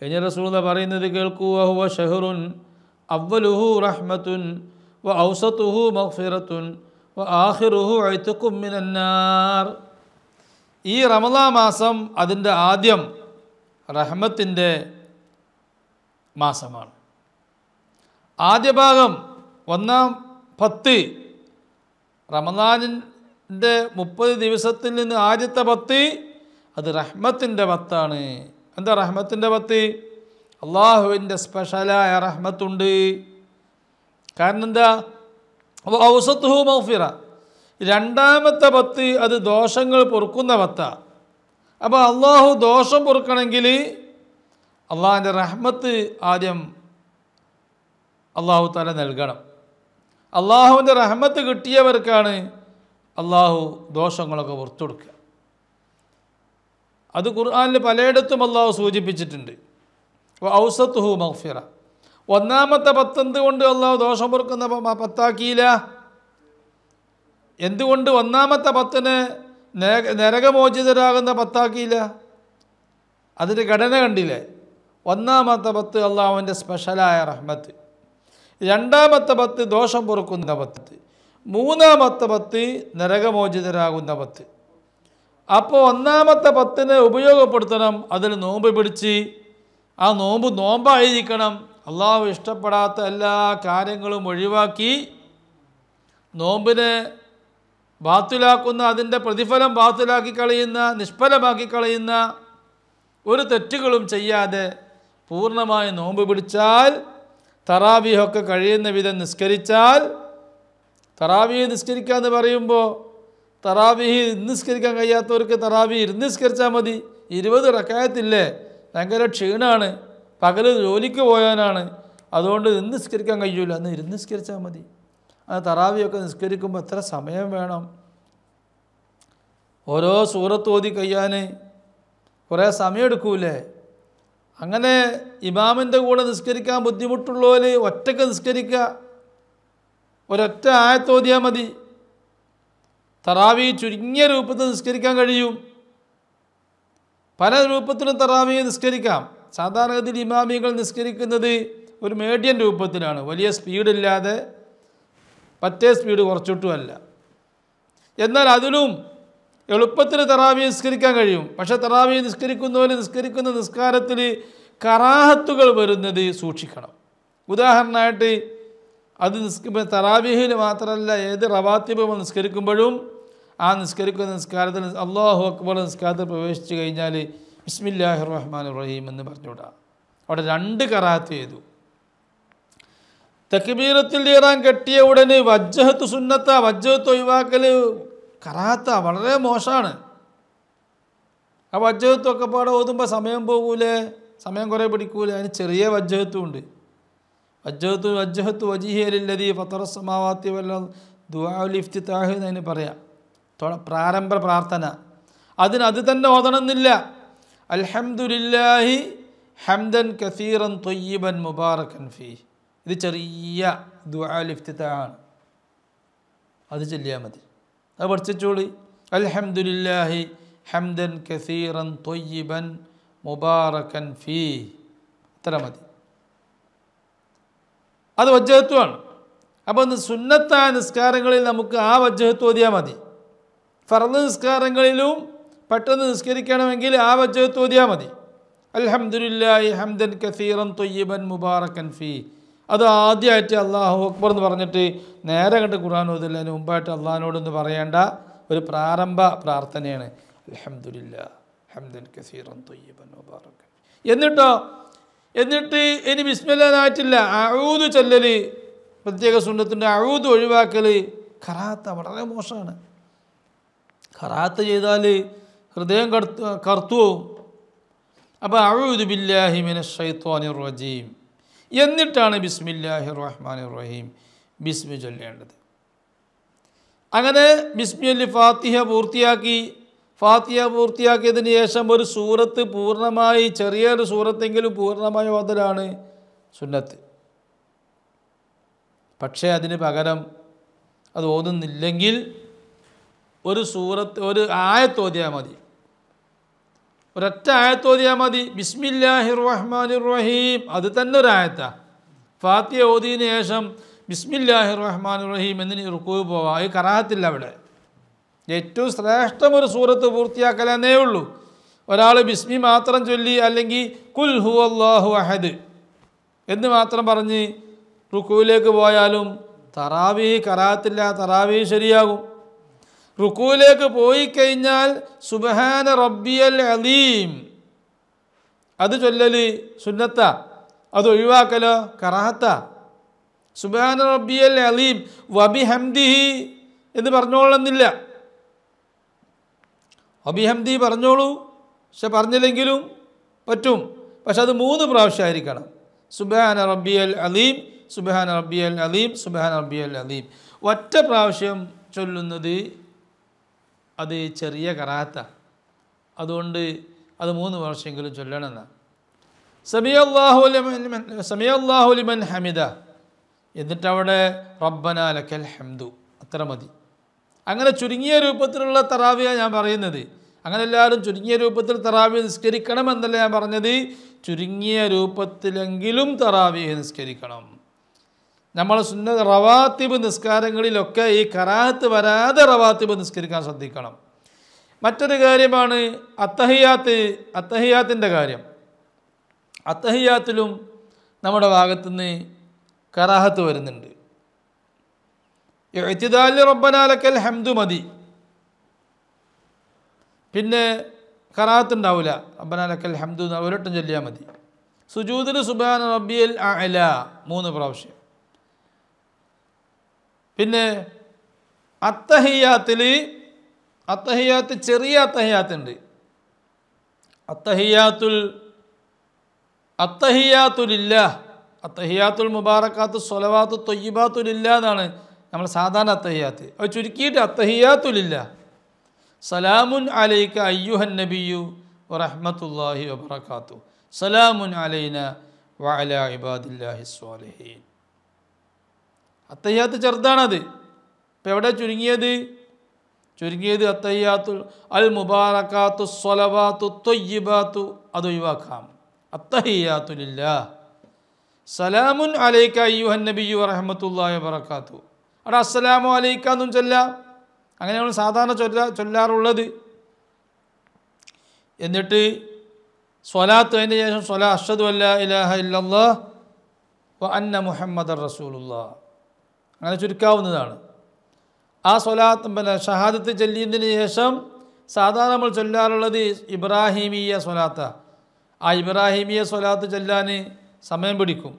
ഇനി റസൂലുള്ളാഹി പറയുന്നത് കേൾക്കൂ, വഹുവ ഷഹ്റുൻ അവ്വലുഹു റഹ്മത്തുൻ വ ഔസതുഹു മഗ്ഫിറത്തുൻ വ ആഖിറുഹു ഇത്ഖും മിനന്നാർ. ഈ റമളാൻ മാസം അതിൻ്റെ ആദ്യം റഹ്മത്തിൻ്റെ മാസമാണ്. ആദ്യ ഭാഗം ഒന്നാം 10 റമളാനിൻ്റെ 30 ദിവസത്തിൽ നിന്ന് ആദ്യത്തെ 10 അത് റഹ്മത്തിൻ്റെ 10ആണ്. എന്താ റഹ്മത്തിൻ്റെ 10? അള്ളാഹുവിൻ്റെ സ്പെഷ്യലായ റഹ്മത്തുണ്ട്. കാരണം എന്താ? ഔസത്തുഹു മഗ്ഫിറ. രണ്ടാമത്തെ 10 അത് ദോഷങ്ങൾ പൊറുക്കുന്ന 10. അപ്പോൾ അള്ളാഹു ദോഷം പൊറുക്കണമെങ്കിൽ അള്ളാഹിൻ്റെ റഹ്മത്ത് ആദ്യം അള്ളാഹു തആല നൽകണം. അള്ളാഹുവിൻ്റെ റഹ്മത്ത് കിട്ടിയവർക്കാണ് അള്ളാഹു ദോഷങ്ങളൊക്കെ പുറത്തു കൊടുക്കുക. അത് ഖുർആനിൽ പലയിടത്തും അള്ളാഹു സൂചിപ്പിച്ചിട്ടുണ്ട്. ഔസത്തുഹു മഗ്ഫിറ. ഒന്നാമത്തെ 10 എന്തുകൊണ്ട് അള്ളാഹു ദോഷം പൊറുക്കുന്ന 10ആക്കിയില്ല? എന്തുകൊണ്ട് ഒന്നാമത്തെ 10നെ നരകമോചിതരാകുന്ന 10ആക്കിയില്ല? അതിൻ്റെ ഘടന കണ്ടില്ലേ? ഒന്നാമത്തെ 10 അള്ളാഹുവിൻ്റെ സ്പെഷ്യലായ റഹ്മത്ത്, രണ്ടാമത്തെ 10 ദോഷം പൊറുക്കുന്ന 10, മൂന്നാമത്തെ 10 നരകമോചിതരാകുന്ന 10. അപ്പോൾ ഒന്നാമത്തെ 10നെ ഉപയോഗപ്പെടുത്തണം. അതിൽ നോമ്പ് പിടിച്ച് ആ നോമ്പായിരിക്കണം. അള്ളാഹു ഇഷ്ടപ്പെടാത്ത എല്ലാ കാര്യങ്ങളും ഒഴിവാക്കി നോമ്പിനെ ബാത്തിലാക്കുന്ന, അതിൻ്റെ പ്രതിഫലം ബാത്തിലാക്കി കളയുന്ന, നിഷ്ഫലമാക്കി കളയുന്ന ഒരു തെറ്റുകളും ചെയ്യാതെ പൂർണ്ണമായി നോമ്പ് പിടിച്ചാൽ, തറാവീഹൊക്കെ കഴിയുന്ന വിധം നിസ്കരിച്ചാൽ, തറാവീഹ് നിസ്കരിക്കുക എന്ന് പറയുമ്പോൾ തറാവീഹ് നിസ്കരിക്കാൻ കഴിയാത്തവർക്ക് തറാവീഹ് ഇരുന്ന് നിസ്കരിച്ചാൽ മതി. 20 റക്അത്തില്ലേ, ഭയങ്കര ക്ഷീണമാണ്, പകൽ ജോലിക്ക് പോയാനാണ്, അതുകൊണ്ട് ഇന്ന് നിസ്കരിക്കാൻ കഴിയൂല, അന്ന് ഇരുന്ന് നിസ്കരിച്ചാൽ മതി. ആ തറാവീഹൊക്കെ നിസ്കരിക്കുമ്പോൾ എത്ര സമയം വേണം? ഓരോ സൂറത്ത് ഓതി കഴിയാൻ കുറേ സമയം എടുക്കൂലേ? അങ്ങനെ ഇമാമിൻ്റെ കൂടെ നിസ്കരിക്കാൻ ബുദ്ധിമുട്ടുള്ളവർ ഒറ്റയ്ക്ക് നിസ്കരിക്കുക, ഒരൊറ്റ ആയത്ത് ഓതിയാൽ മതി. തറാവീഹ് ചുരുങ്ങിയ രൂപത്തിൽ നിസ്കരിക്കാൻ കഴിയും. പല രൂപത്തിലും തറാവീഹ് നിസ്കരിക്കാം. സാധാരണഗതിയിൽ ഇമാമികൾ നിസ്കരിക്കുന്നത് ഒരു മീഡിയം രൂപത്തിലാണ്, വലിയ സ്പീഡില്ലാതെ, പറ്റേ സ്പീഡ് കുറച്ചിട്ടുമല്ല. എന്നാൽ അതിലും എളുപ്പത്തിൽ തറാവീഹ് നിസ്കരിക്കാൻ കഴിയും. പക്ഷേ തറാവീഹ് നിസ്കരിക്കുന്ന നിസ്കാരത്തിൽ കറാഹത്തുകൾ വരുന്നത് സൂക്ഷിക്കണം. ഉദാഹരണമായിട്ട് അത് തറാവീഹിൽ മാത്രമല്ല, ഏത് റവാത്തിബ് നിസ്കരിക്കുമ്പോഴും ആ നിസ്കരിക്കുന്ന നിസ്കാരത്തിൽ അല്ലാഹു അക്ബർ നിസ്കാരത്തിൽ പ്രവേശിച്ച് കഴിഞ്ഞാൽ ബിസ്മില്ലാഹിർ റഹ്മാനിർ റഹീം എന്ന് പറഞ്ഞുകൂടാ. അവിടെ 2 കറാഹത്ത് ചെയ്തു. തക്ബീറത്തുൽ ഇഹ്റാം കെട്ടിയ ഉടനെ വജ്ജഹത്ത് സുന്നത്ത, വജ്ജഹത്ത് ഒഴിവാക്കൽ കറാഹത്ത, വളരെ മോശമാണ്. ആ വജ്ജഹത്തൊക്കെ പാടെ ഓതുമ്പോൾ സമയം പോകൂലേ, സമയം കുറേ പിടിക്കൂലേ? അതിന് ചെറിയ വജ്ജഹത്തും ഉണ്ട്. വജ്ജഹത്ത് വജിഹിയലില്ലതി ഫത്തറസ്സമാവാത്തി വല്ല ദുആഉൽ ഇഫ്തിതാഹ് എന്നതിന് പറയാം, പ്രാരംഭ പ്രാർത്ഥന. അത് തന്നെ ഓതണമെന്നില്ല. അൽഹംദുലില്ലാഹി ഹംദൻ കസീറൻ ത്വയ്യിബൻ മുബാറകൻ ഫീഹ്. ഇത് ചെറിയ ദുആഉൽ ഇഫ്തിതാഹാണ്, അത് ചൊല്ലിയാൽ മതി. അത് പഠിച്ചോളി. അൽഹംദുലില്ലാഹി ഹംദൻ കസീറൻ ത്വയ്യിബൻ മുബാറകൻ ഫീഹ്, അത്ര മതി. അത് വജ്ജഹത്വമാണ്. അപ്പോൾ സുന്നത്തായ നിസ്കാരങ്ങളിൽ നമുക്ക് ആ വജ്ജഹത്ത് ഓതിയാൽ മതി. ഫർദ് നിസ്കാരങ്ങളിലും പെട്ടെന്ന് നിസ്കരിക്കണമെങ്കിൽ ആ വജ്ജഹത്ത് ഓതിയാൽ മതി. അൽഹംദുലില്ലാഹി ഹംദൻ കസീറൻ ത്വയ്യിബൻ മുബാറകൻ ഫീഹ്. അത് ആദ്യമായിട്ട് അല്ലാഹു അക്ബർ എന്ന് പറഞ്ഞിട്ട് നേരെ കണ്ട് ഖുർആൻ ഓതുന്നതിന് മുമ്പായിട്ട് അള്ളാഹിനോടൊന്ന് പറയേണ്ട ഒരു പ്രാരംഭ പ്രാർത്ഥനയാണ് അൽഹംദുലില്ലാഹി ഹംദൻ കസീറൻ ത്വയ്യിബൻ മുബാറകൻ. എന്നിട്ട് ഇനി ബിസ്മില്ലാഹിനായിട്ടില്ല, അഊദ് ചൊല്ലൽ പ്രത്യേക സുന്നത്തുണ്ട്. അഊദ് ഒഴിവാക്കൽ ഖറാത്ത, വളരെ മോശമാണ്. ഖറാത്ത് ചെയ്താൽ ഹൃദയം കറുത്തു പോവും. അപ്പോൾ അഊദു ബില്ലാഹി മിനശ് ശൈത്വാനിർ റജീം എന്നിട്ടാണ് ബിസ്മില്ലാഹിർ റഹ്മാനിർ റഹീം ബിസ്മി ചൊല്ലേണ്ടത്. അങ്ങനെ ബിസ്മില്ലി ഫാത്തിഹ പൂർത്തിയാക്കിയതിന് ശേഷം ഒരു സൂറത്ത് പൂർണ്ണമായി, ചെറിയൊരു സൂറത്തെങ്കിലും പൂർണ്ണമായി ഓതലാണ് സുന്നത്ത്. പക്ഷേ അതിന് പകരം അത് ഓതുന്നില്ലെങ്കിൽ ഒരു ആയത്ത് ഓതിയാൽ മതി. ഒരൊറ്റ ആയത്ത് ഓതിയാൽ മതി. ബിസ്മില്ലാഹിർ റഹ്മാനിർ റഹീം, അത് തന്നെ ഒരു ആയത്താണ്. ഫാത്തിഹ ഓതിയതിന് ശേഷം ബിസ്മില്ലാഹിർ റഹ്മാനിർ റഹീം എന്നിന് റുക്കൂ പോവാം. അത് കറാഹത്തില്ല. അവിടെ ഏറ്റവും ശ്രേഷ്ഠം ഒരു സൂറത്ത് പൂർത്തിയാക്കലെന്നേ ഉള്ളൂ. ഒരാൾ ബിസ്മി മാത്രം ചൊല്ലി അല്ലെങ്കിൽ കുൽ ഹുവല്ലാഹു അഹദ് എന്ന് മാത്രം പറഞ്ഞ് റുക്കൂയിലേക്ക് പോയാലും തറാവീഹ് കറാഹത്തില്ല, തറാവീഹ് ശരിയാകും. റുക്കൂയിലേക്ക് പോയി കഴിഞ്ഞാൽ സുബ്ഹാന റബ്ബിയൽ അലീം അത് ചൊല്ലൽ സുന്നത്ത, അത് ഒഴിവാക്കലോ കറാഹത്ത. സുബ്ഹാന റബ്ബിയൽ അലീം വബിഹംദിഹി എന്ന് പറഞ്ഞോളന്നില്ല. വബിഹംദി പറഞ്ഞോളൂ, പക്ഷെ പറഞ്ഞില്ലെങ്കിലും പറ്റും. പക്ഷെ അത് 3 പ്രാവശ്യമായിരിക്കണം. സുബ്ഹാന റബ്ബിയൽ അലീം, സുബ്ഹാന റബ്ബിയൽ അലീം, സുബ്ഹാന റബ്ബിയൽ അലീം. ഒറ്റ പ്രാവശ്യം ചൊല്ലുന്നത് അത് ചെറിയ കറാഹത്താണ്. അതുകൊണ്ട് അത് 3 പ്രാവശ്യമെങ്കിലും ചൊല്ലണമെന്നാണ്. സമിഅല്ലാഹു ലിമൻ ഹമിദ, എന്നിട്ടവിടെ റബ്ബന ലക്കൽ ഹംദു, അത്ര മതി. അങ്ങനെ ചുരുങ്ങിയ രൂപത്തിലുള്ള തറാവിയ ഞാൻ പറയുന്നത്. അങ്ങനെ എല്ലാവരും ചുരുങ്ങിയ രൂപത്തിൽ തറാവി നിസ്കരിക്കണം എന്നല്ല ഞാൻ പറഞ്ഞത്. ചുരുങ്ങിയ രൂപത്തിലെങ്കിലും തറാവി നിസ്കരിക്കണം. നമ്മൾ സുന്നത്ത് റവാത്തിബ് നിസ്കാരങ്ങളിലൊക്കെ ഈ കറാഹത്ത് വരാതെ റവാത്തിബ് നിസ്കരിക്കാൻ ശ്രദ്ധിക്കണം. മറ്റൊരു കാര്യമാണ് അത്തഹിയാത്തിൻ്റെ കാര്യം. അത്തഹിയാത്തിലും നമ്മുടെ ഭാഗത്തുനിന്ന് കറാഹത്ത് വരുന്നുണ്ട്. ഇഅ്തിദാലിൽ റബ്ബനാ ലക്കൽ ഹംദു മതി, പിന്നെ കറാഹത്ത് ഉണ്ടാവില്ല. റബ്ബനാ ലക്കൽ ഹംദു ഒരട്ടം ചൊല്ലിയാൽ മതി. സുജൂദിൽ സുബ്ഹാന റബ്ബിയൽ അഅല 3 പ്രാവശ്യം. പിന്നെ അത്തഹിയാത്ത് ചെറിയ അത്തഹിയാത്തുണ്ട്. അത്തഹിയാത്തുലില്ലാഹ്, അത്തഹിയാത്തുൽ മുബാറക്കാത്തു സ്വലവാത്തു ത്വയ്യിബാത്തുലില്ലാ എന്നാണ് നമ്മൾ സാധാരണ അത്തഹിയാത്ത്. അത് ചുരുക്കിയിട്ട് അത്തഹിയാത്തുലില്ലാഹ്. സലാമുൻ അലൈക അയ്യുഹൻ നബിയു വറഹ്മത്തുള്ളാഹി വബറകാതുഹു, സലാമുൻ അലൈന വഅലാ ഇബാദില്ലാഹി സ്വാലിഹീൻ. അത്തഹിയാത്ത് ചെറുതാണത്. ഇപ്പം എവിടെ ചുരുങ്ങിയത് അത്തഹിയാത്തുൽ അൽ മുബാറക്കാത്തു സ്വലവാത്തു ത്വയ്യിബാത്തു അത് ഒഴിവാക്കാം. അത്തഹിയാത്തുലില്ലാഹ്, സലാമുൻ അലൈക അയ്യുഹൻ നബിയു വറഹ്മത്തുള്ളാഹി വബറകാതുഹു. അവിടെ അസ്സലാമു അലൈക എന്നും ചൊല്ലാം. അങ്ങനെ നമ്മൾ സാധാരണ ചൊല്ലാറുള്ളത്. എന്നിട്ട് സ്വലാത്ത്, അതിൻ്റെ ശേഷം അഷ്ഹദു അല്ലാ ഇലാഹ ഇല്ലല്ലാഹ് വ അന്ന മുഹമ്മദർ റസൂലുള്ളാഹ്, അങ്ങനെ ചുരുക്കാവുന്നതാണ്. ആ സ്വലാത്ത് ഷഹാദത്ത് ചൊല്ലിയതിന് ശേഷം സാധാരണ നമ്മൾ ചൊല്ലാറുള്ളത് ഇബ്രാഹിമീയ സ്വലാത്താണ്. ആ ഇബ്രാഹിമീയ സ്വലാത്ത് ചൊല്ലാൻ സമയം പിടിക്കും.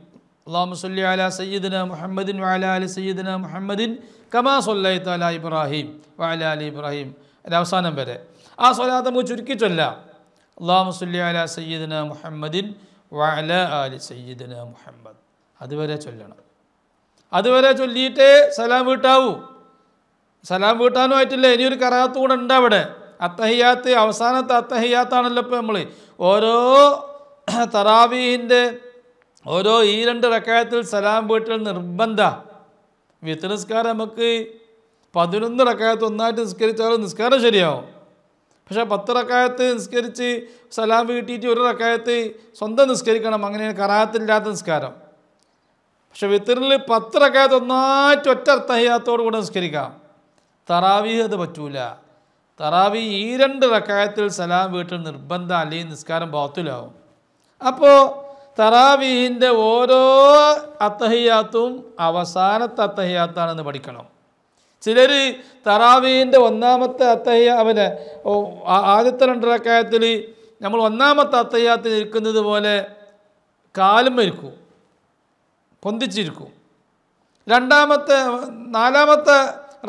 അല്ലാഹുമ്മ സ്വല്ലി അലാ സയ്യിദിനാ മുഹമ്മദിൻ വഅലാ ആലി സയ്യിദിനാ മുഹമ്മദിൻ കമാ സ്വല്ലൈത അലാ ഇബ്രാഹിം വഅലാ ആലി ഇബ്രാഹിം അവസാനം വരെ. ആ സ്വലാത്ത് നമുക്ക് ചുരുക്കി ചൊല്ലാം. അല്ലാഹുമ്മ സ്വല്ലി അലാ സയ്യിദിനാ മുഹമ്മദിൻ വഅലാ ആലി സയ്യിദിനാ മുഹമ്മദ്, അതുവരെ ചൊല്ലണം. അതുവരെ ചൊല്ലിയിട്ടേ സലാം വീട്ടാവൂ. സലാം വീട്ടാനും ആയിട്ടില്ല, ഇനിയൊരു കറാഹത്ത് കൂടെ ഉണ്ട് അവിടെ. അത്തഹിയാത്ത് അവസാനത്തെ അത്തഹിയാത്താണല്ലോ. ഇപ്പോൾ നമ്മൾ ഓരോ തറാവീഹിൻ്റെ ഓരോ 2 റക്അത്തിൽ സലാം വീട്ടൽ നിർബന്ധ. വിത്ർ നിസ്കാരം നമുക്ക് 11 റക്അത്ത് ഒന്നായിട്ട് നിസ്കരിച്ചാലും നിസ്കാരം ശരിയാവും. പക്ഷേ 10 റക്അത്ത് നിസ്കരിച്ച് സലാം വീട്ടിയിട്ട് 1 റക്അത്ത് സ്വന്തം നിസ്കരിക്കണം. അങ്ങനെയാണ് കറാഹത്തില്ലാത്ത നിസ്കാരം. പക്ഷെ വിത്റിൽ 10 റക്അത്ത് ഒന്നായിട്ട് ഒറ്റ അത്തഹിയാത്തോടു കൂടെ നിസ്കരിക്കാം. തറാവീഹ് അത് പറ്റൂല. തറാവീഹ് 2 റക്അത്തിൽ സലാം വീട്ടൽ നിർബന്ധ, അല്ലെങ്കിൽ നിസ്കാരം ബാത്തിലാവും. അപ്പോൾ തറാവീഹിൻ്റെ ഓരോ അത്തഹിയാത്തും അവസാനത്തെ അത്തഹിയാത്താണെന്ന് പഠിക്കണം. ചിലർ തറാവീഹിൻ്റെ ഒന്നാമത്തെ ആദ്യത്തെ 2 റക്അത്തിൽ നമ്മൾ ഒന്നാമത്തെ അത്തഹിയാത്തിൽ ഇരിക്കുന്നത് പോലെ കാലും ഇരിക്കും, പൊന്തിച്ചിരിക്കും. 4ാമത്തെ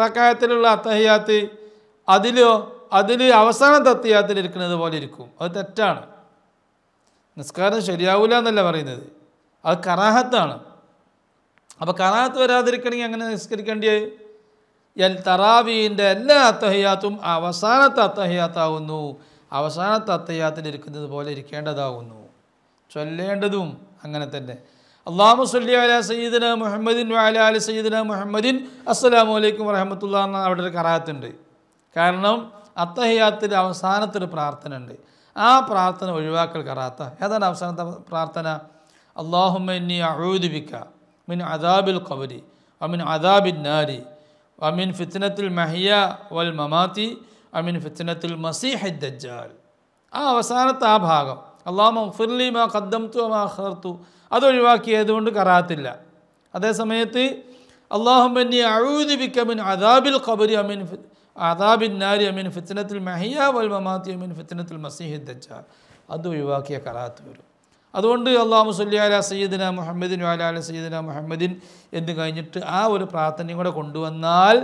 റക്അത്തിലുള്ള അത്തഹിയാത്ത് അതിൽ അവസാനത്തെ അത്തഹിയാത്തിൽ ഇരിക്കുന്നത് പോലെ ഇരിക്കും. അത് തെറ്റാണ്. നിസ്കാരം ശരിയാവില്ല എന്നല്ല പറയുന്നത്, അത് കറാഹത്താണ്. അപ്പോൾ കറാഹത്ത് വരാതിരിക്കണമെങ്കിൽ അങ്ങനെ നിസ്കരിക്കേണ്ടത് തറാവീഹിൻ്റെ എല്ലാ അത്തഹിയാത്തും അവസാനത്തെ അത്തഹിയാത്താവുന്നു. അവസാനത്തെ അത്തഹിയാത്തിൽ ഇരിക്കുന്നത് പോലെ ഇരിക്കേണ്ടതാകുന്നു. ചൊല്ലേണ്ടതും അങ്ങനെ തന്നെ. അല്ലാഹുമ്മ സ്വല്ലി അലാ സയ്യിദിനാ മുഹമ്മദിൻ വഅലാ ആലി സയ്യിദിനാ മുഹമ്മദിൻ അസ്സലാമു അലൈക്കും വറഹ്മത്തുള്ളാഹി എന്ന അവിടെ ഒരു കറാഹത്തുണ്ട്. കാരണം അത്തഹിയാത്തിൻ്റെ അവസാനത്തൊരു പ്രാർത്ഥന ഉണ്ട്. ആ ആ പ്രാർത്ഥന ഒഴിവാക്കൽ കറാത്ത. ഏതാണ് അവസാനത്തെ പ്രാർത്ഥന? അല്ലാഹുമ്മ ഇന്നി അഊദു ബിക മിൻ അദാബിൽ ഖബ്രി വമിൻ അദാബിൻ നാരി വമിൻ ഫിത്നത്തിൽ മഹിയ വൽ മമാതി വമിൻ ഫിത്നത്തിൽ മസീഹി ദജ്ജാൽ. ആ അവസാനത്തെ ആ ഭാഗം അല്ലാഹുമ്മ ഗ്ഫിർലി മാ ഖദ്ദംതു വമാ അഖർതു അതൊഴിവാക്കിയതുകൊണ്ട് കറാത്തില്ല. അതേ സമയത്ത് അല്ലാഹുമ്മ ഇന്നി അഊദു ബിക മിൻ അദാബിൽ ഖബ്രി വമിൻ അദാബിൻ നാരി വമിൻ ഫിത്നത്തിൽ മഹിയ വൽ മമാതി വമിൻ ഫിത്നത്തിൽ മസീഹി ദജ്ജാൽ അത് ഒഴിവാക്കിയ കറാത്ത് വരും. അതുകൊണ്ട് അല്ലാഹുമ്മ സ്വല്ലി അലാ സയ്യിദിന മുഹമ്മദിൻ വഅലാ ആലി സയ്യിദിന മുഹമ്മദിൻ എന്ന് കഴിഞ്ഞിട്ട് ആ ഒരു പ്രാർത്ഥനയും കൂടെ കൊണ്ടുവന്നാൽ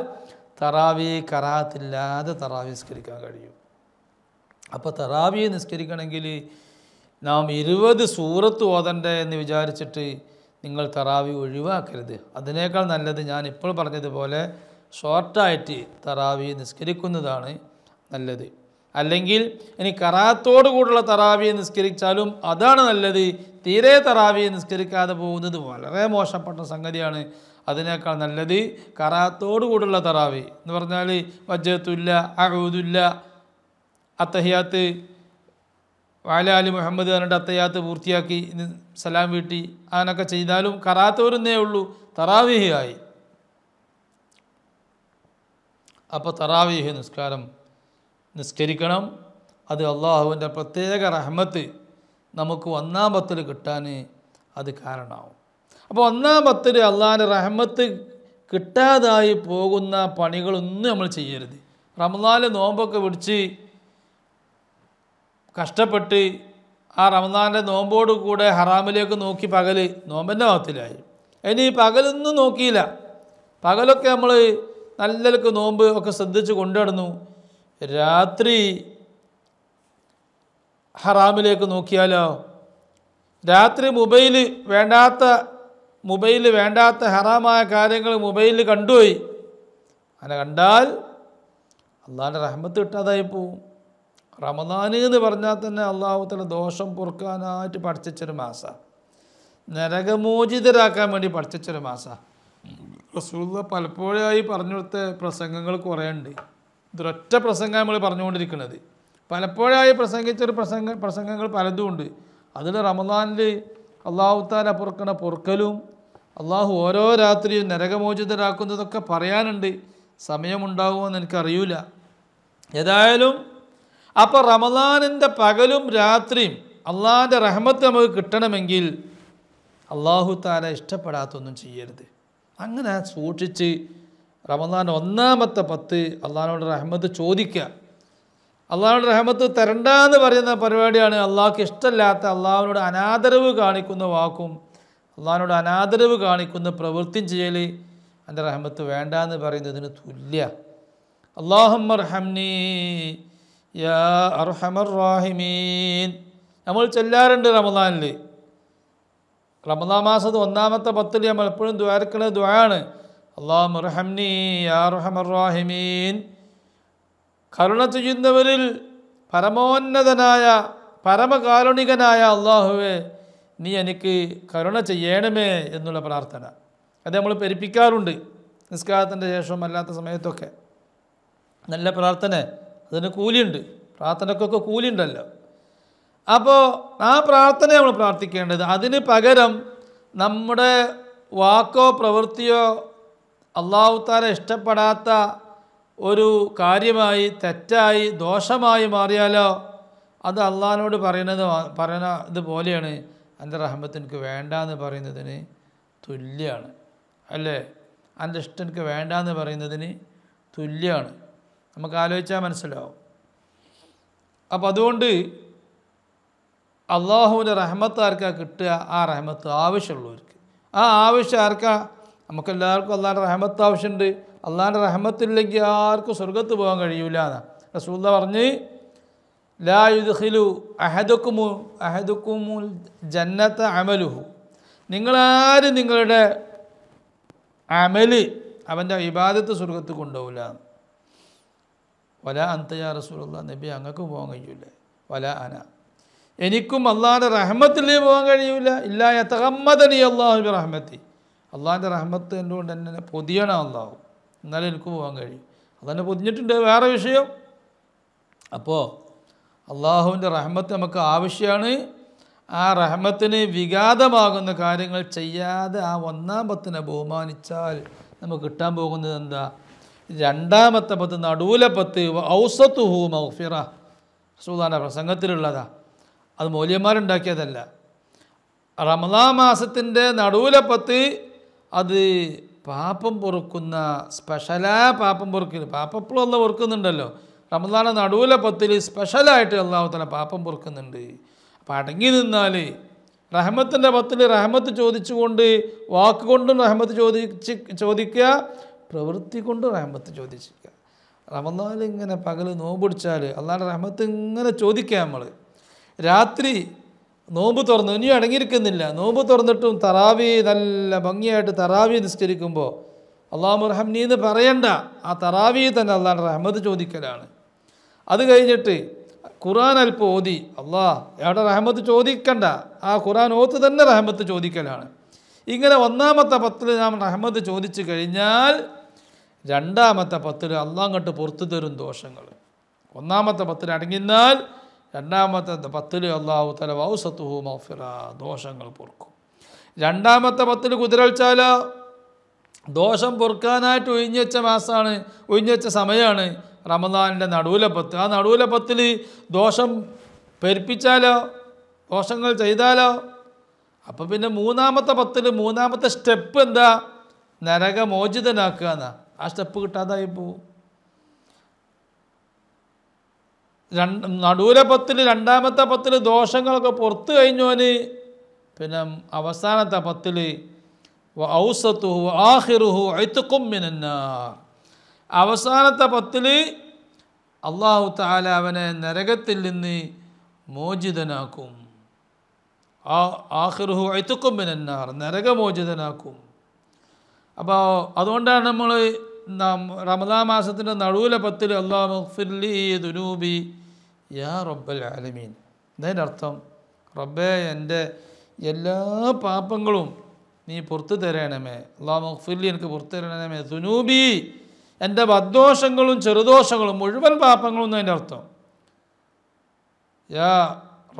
തറാവി കറാത്തില്ലാതെ തറാവി നിസ്കരിക്കാൻ കഴിയും. അപ്പോൾ തറാവി നിസ്കരിക്കണമെങ്കിൽ നാം 20 സൂറത്ത് ഓതണ്ടേ എന്ന് വിചാരിച്ചിട്ട് നിങ്ങൾ തറാവി ഒഴിവാക്കരുത്. അതിനേക്കാൾ നല്ലത് ഞാൻ ഇപ്പോൾ പറഞ്ഞതുപോലെ ഷോർട്ടായിട്ട് തറാവി നിസ്കരിക്കുന്നതാണ് നല്ലത്. അല്ലെങ്കിൽ ഇനി കറാത്തോടു കൂടെയുള്ള തറാവി നിസ്കരിച്ചാലും അതാണ് നല്ലത്. തീരെ തറാവി നിസ്കരിക്കാതെ പോകുന്നത് വളരെ മോശപ്പെട്ട സംഗതിയാണ്. അതിനേക്കാൾ നല്ലത് കറാത്തോടു കൂടെയുള്ള തറാവി എന്ന് പറഞ്ഞാൽ വജ്ജത്തുല്ല, അഊദുല്ല, അത്തഹിയാത്ത്, വഅലാ ആലി മുഹമ്മദ് പറഞ്ഞിട്ട് അത്തഹിയാത്ത് പൂർത്തിയാക്കി സലാം വീട്ടി അങ്ങനൊക്കെ ചെയ്താലും കറാത്തോരുന്നേ ഉള്ളൂ, തറാവീഹ് ആയി. അപ്പോൾ തറാവീഹ് നിസ്കാരം നിസ്കരിക്കണം. അത് അള്ളാഹുവിൻ്റെ പ്രത്യേക റഹ്മത്ത് നമുക്ക് 1-ാം പത്തിൽ കിട്ടാൻ അത് കാരണമാവും. അപ്പോൾ 1-ാം പത്തിൽ അള്ളാഹിൻ്റെ റഹ്മത്ത് കിട്ടാതായി പോകുന്ന പണികളൊന്നും നമ്മൾ ചെയ്യരുത്. റമദാനിൽ നോമ്പൊക്കെ പിടിച്ച് കഷ്ടപ്പെട്ട് ആ റമദാൻ്റെ നോമ്പോട് കൂടെ ഹറാമിലേക്ക് നോക്കി പകൽ നോമ്പിൻ്റെ ഭാഗത്തിലായി. ഇനി പകലൊന്നും നോക്കിയില്ല. പകലൊക്കെ നമ്മൾ നല്ലൊക്കെ നോമ്പ് ഒക്കെ ശ്രദ്ധിച്ച് കൊണ്ടുനടന്നു. രാത്രി ഹറാമിലേക്ക് നോക്കിയാലോ? രാത്രി മൊബൈൽ വേണ്ടാത്ത ഹറാമായ കാര്യങ്ങൾ മൊബൈലിൽ കണ്ടുപോയി. അങ്ങനെ കണ്ടാൽ അള്ളാഹിൻ്റെ റഹ്മത്ത് കിട്ടാതായി പോവും. റമദാൻ എന്ന് പറഞ്ഞാൽ തന്നെ അള്ളാഹു തആല ദോഷം പൊറുക്കാനായിട്ട് പഠിച്ചൊരു മാസമാണ്, നരകമോചിതരാക്കാൻ വേണ്ടി പഠിച്ചൊരു മാസമാണ്. റസൂലുള്ളാഹി പലപ്പോഴായി പറഞ്ഞു കൊടുത്ത പ്രസംഗങ്ങൾ കുറേ ഉണ്ട്. ഇതൊരൊറ്റ പ്രസംഗം നമ്മൾ പറഞ്ഞുകൊണ്ടിരിക്കുന്നത്. പലപ്പോഴായി പ്രസംഗിച്ചൊരു പ്രസംഗങ്ങൾ പലതും ഉണ്ട്. അതിൽ റമദാനിൽ അള്ളാഹു തആല പൊറുക്കണ പൊറുക്കലും അള്ളാഹു ഓരോ രാത്രിയും നരകമോചിതരാക്കുന്നതൊക്കെ പറയാനുണ്ട്. സമയമുണ്ടാകുമെന്ന് എനിക്കറിയില്ല. ഏതായാലും അപ്പോൾ റമദാനിൻ്റെ പകലും രാത്രിയും അള്ളാഹിൻ്റെ റഹ്മത്ത് നമുക്ക് കിട്ടണമെങ്കിൽ അള്ളാഹു തആല ഇഷ്ടപ്പെടാത്തൊന്നും ചെയ്യരുത്. അങ്ങനെ സൂക്ഷിച്ച് റമദാൻ 1-ാമത്തെ 10 അള്ളാഹിനോട് റഹ്മത്ത് ചോദിക്കുക. അള്ളാഹിനോട് റഹ്മത്ത് തരണ്ടെന്ന് പറയുന്ന പരിപാടിയാണ് അള്ളാഹ്ക്ക് ഇഷ്ടമില്ലാത്ത, അള്ളാഹുവിനോട് അനാദരവ് കാണിക്കുന്ന വാക്കും അള്ളാഹിനോട് അനാദരവ് കാണിക്കുന്ന പ്രവൃത്തിയും ചെയ്യൽ എൻ്റെ റഹ്മത്ത് വേണ്ടാന്ന് പറയുന്നതിന് തുല്യ. അല്ലാഹുമ്മ അർഹംനി യാ അർഹമർ റാഹിമീൻ നമ്മൾ ചൊല്ലാറുണ്ട് റമദാനിൽ. റമദാൻ മാസത്ത് 1-ാമത്തെ 10 നമ്മൾ എപ്പോഴും ദുആ ദുആണ് അല്ലാഹുമ്മ അർഹംനി യാ അർഹമർ റാഹിമീൻ. കരുണ ചെയ്യുന്നവരിൽ പരമോന്നതനായ പരമകാരുണികനായ അള്ളാഹുവേ നീ എനിക്ക് കരുണ ചെയ്യണമേ എന്നുള്ള പ്രാർത്ഥന. അത് നമ്മൾ പെരുപ്പിക്കാറുണ്ട് നിസ്കാരത്തിൻ്റെ ശേഷവും അല്ലാത്ത സമയത്തൊക്കെ. നല്ല പ്രാർത്ഥന, അതിന് കൂലിയുണ്ട്, പ്രാർത്ഥനക്കൊക്കെ കൂലിയുണ്ടല്ലോ. അപ്പോൾ ആ പ്രാർത്ഥന നമ്മൾ പ്രാർത്ഥിക്കേണ്ടത്. അതിന് പകരം നമ്മുടെ വാക്കോ പ്രവൃത്തിയോ അല്ലാഹു തആല ഇഷ്ടപ്പെടാത്ത ഒരു കാര്യമായി തെറ്റായി ദോഷമായി മാറിയാലോ അത് അള്ളാഹിനോട് പറയുന്ന ഇതുപോലെയാണ് എൻ്റെ റഹ്മത്ത് എനിക്ക് വേണ്ടാന്ന് പറയുന്നതിന് തുല്യമാണ്, അല്ലേ? എൻ്റെ ഇഷ്ടം എനിക്ക് വേണ്ടാന്ന് പറയുന്നതിന് തുല്യമാണ്. നമുക്ക് ആലോചിച്ചാൽ മനസ്സിലാവും. അപ്പോൾ അതുകൊണ്ട് അള്ളാഹുവിൻ്റെ റഹ്മത്ത് ആർക്കാ കിട്ടുക? ആ റഹ്മത്ത് ആവശ്യമുള്ളവർക്ക്. ആ ആവശ്യം ആർക്കാ? നമുക്കെല്ലാവർക്കും അള്ളാഹിൻ്റെ റഹ്മത്ത് ആവശ്യമുണ്ട്. അള്ളാഹിൻ്റെ റഹ്മത്തില്ലെങ്കിൽ ആർക്കും സ്വർഗത്ത് പോകാൻ കഴിയൂല എന്നാണ് റസൂലുള്ളാഹി പറഞ്ഞ്, ലാ യുദ്ഖിലു അഹദുക്കുമുൽ ജന്നത അമലുഹു. നിങ്ങളാരും നിങ്ങളുടെ അമല് അവൻ്റെ ഇബാദത്ത് സ്വർഗത്ത് കൊണ്ടുപോകില്ല. വല അന്ത യാ റസൂലുള്ളാഹി, നബി അങ്ങക്ക് പോകാൻ കഴിയൂല. വല അന, എനിക്കും അള്ളാഹിൻ്റെ റഹ്മത്തിലേ പോകാൻ കഴിയൂല. ഇല്ലാ യതഗമ്മദനി അല്ലാഹു ബി റഹ്മത്തി, അള്ളാഹിൻ്റെ റഹ്മത്ത് എൻ്റെ കൊണ്ട് എന്നെ പൊതിയണം അള്ളാഹു, എന്നാലും എനിക്ക് പോകാൻ കഴിയും. അതെന്നെ പൊതിഞ്ഞിട്ടുണ്ട്, വേറെ വിഷയം. അപ്പോൾ അള്ളാഹുവിൻ്റെ റഹ്മത്ത് നമുക്ക് ആവശ്യമാണ്. ആ റഹ്മത്തിന് വിഘാതമാകുന്ന കാര്യങ്ങൾ ചെയ്യാതെ ആ ഒന്നാം പത്തിനെ ബഹുമാനിച്ചാൽ നമുക്ക് കിട്ടാൻ പോകുന്നത് എന്താ? രണ്ടാമത്തെ പത്ത്, നടുവിലെ പത്ത്, ഔസത്തുഹു മഗ്ഫിറ, റസൂലുള്ളാഹിന്റെ പ്രസംഗത്തിലുള്ളതാ. അത് മൗലവിമാരുണ്ടാക്കിയതല്ല. റമളാൻ മാസത്തിൻ്റെ നടുവിലെ പത്ത് അത് പാപം പൊറുക്കുന്ന സ്പെഷ്യലായ പാപം പൊറുക്കൽ. പാപം എപ്പോഴും അള്ളാഹ് പൊറുക്കുന്നുണ്ടല്ലോ. റമളാൻ നടുവിലെ പത്തിൽ സ്പെഷ്യലായിട്ട് അള്ളാഹു തആല പാപം പൊറുക്കുന്നുണ്ട്. അപ്പം അടങ്ങി നിന്നാൽ റഹ്മത്തിൻ്റെ പത്തിൽ റഹ്മത്ത് ചോദിച്ചുകൊണ്ട് വാക്കുകൊണ്ടും റഹ്മത്ത് ചോദിക്കുക, പ്രവൃത്തി കൊണ്ട് റഹ്മത്ത് ചോദിക്കുക. റമളാനിൽ ഇങ്ങനെ പകൽ നോമ്പ് പിടിച്ചാൽ അള്ളാഹുടെ റഹ്മത്ത് ഇങ്ങനെ ചോദിക്കുക. നമ്മൾ രാത്രി നോമ്പ് തുറന്ന് ഇനിയും അടങ്ങിയിരിക്കുന്നില്ല, നോമ്പ് തുറന്നിട്ടും തറാവി നല്ല ഭംഗിയായിട്ട് തറാവി നിസ്കരിക്കുമ്പോൾ അള്ളാഹു റഹ്മനി എന്ന് പറയണ്ട, ആ തറാവി തന്നെ അള്ളാഹുടെ റഹ്മത്ത് ചോദിക്കലാണ്. അത് കഴിഞ്ഞിട്ട് ഖുർആൻ അല്പം ഓതി എവിടെ റഹ്മത്ത് ചോദിക്കണ്ട, ആ ഖുർആൻ ഓത്ത് തന്നെ റഹ്മത്ത് ചോദിക്കലാണ്. ഇങ്ങനെ ഒന്നാമത്തെ പത്തിൽ നാം റഹ്മത്ത് ചോദിച്ചു കഴിഞ്ഞാൽ രണ്ടാമത്തെ പത്തിൽ അള്ളാഹ് അങ്ങോട്ട് പുറത്തു തരും ദോഷങ്ങൾ. ഒന്നാമത്തെ പത്തിൽ അടങ്ങിന്നാൽ രണ്ടാമത്തെ പത്തിൽ അള്ളാഹു തആല വൗസത്തുഹു മഗ്ഫിറ, ദോഷങ്ങൾ പൊറുക്കും. രണ്ടാമത്തെ പത്തിൽ കുതിരളിച്ചാൽ ദോഷം പൊറുക്കാനായിട്ട് ഒഴിഞ്ഞുവെച്ച മാസമാണ്, ഒഴിഞ്ഞുവെച്ച സമയമാണ് റമളാനിൻ്റെ നടുവിലെ പത്ത്. ആ നടുവിലെ പത്തിൽ ദോഷം പെരുപ്പിച്ചാലോ, ദോഷങ്ങൾ ചെയ്താലോ, അപ്പോൾ പിന്നെ മൂന്നാമത്തെ പത്തിൽ മൂന്നാമത്തെ സ്റ്റെപ്പ് എന്താ? നരകമോചിതനാക്കുക എന്നാ. ആ സ്റ്റെപ്പ് കിട്ടാതായി പോവും. നടുവിലെ പത്തിൽ രണ്ടാമത്തെ പത്തിൽ ദോഷങ്ങളൊക്കെ പുറത്തു കഴിഞ്ഞോന് പിന്നെ അവസാനത്തെ പത്തിൽ ഔസത്തുഹു ആഖിറുഹു ഇത്ഖും മിനന്നാർ, അവസാനത്തെ പത്തിൽ അല്ലാഹു തആല അവനെ നരകത്തിൽ നിന്ന് മോചിതനാക്കും. ആഖിറുഹു ഇത്ഖും മിനന്നാർ, നരകമോചിതനാക്കും. അപ്പോൾ അതുകൊണ്ടാണ് നമ്മൾ റമളാൻ മാസത്തിൻ്റെ നടുവിലെ പത്തിൽ അല്ലാഹു മഗ്ഫിർലി ദുനൂബി യാ റബ്ബൽ ആലമീൻ. അതിൻ്റെ അർത്ഥം, റബ്ബേ എൻ്റെ എല്ലാ പാപങ്ങളും നീ പുറത്തു തരണമേ, അല്ലാഹു മഗ്ഫിർലി എനിക്ക് പുറത്തു തരണമേ, ദുനൂബി എൻ്റെ ബദ്ദോഷങ്ങളും ചെറുദോഷങ്ങളും മുഴുവൻ പാപങ്ങളും എന്നതിൻ്റെ അർത്ഥം. യാ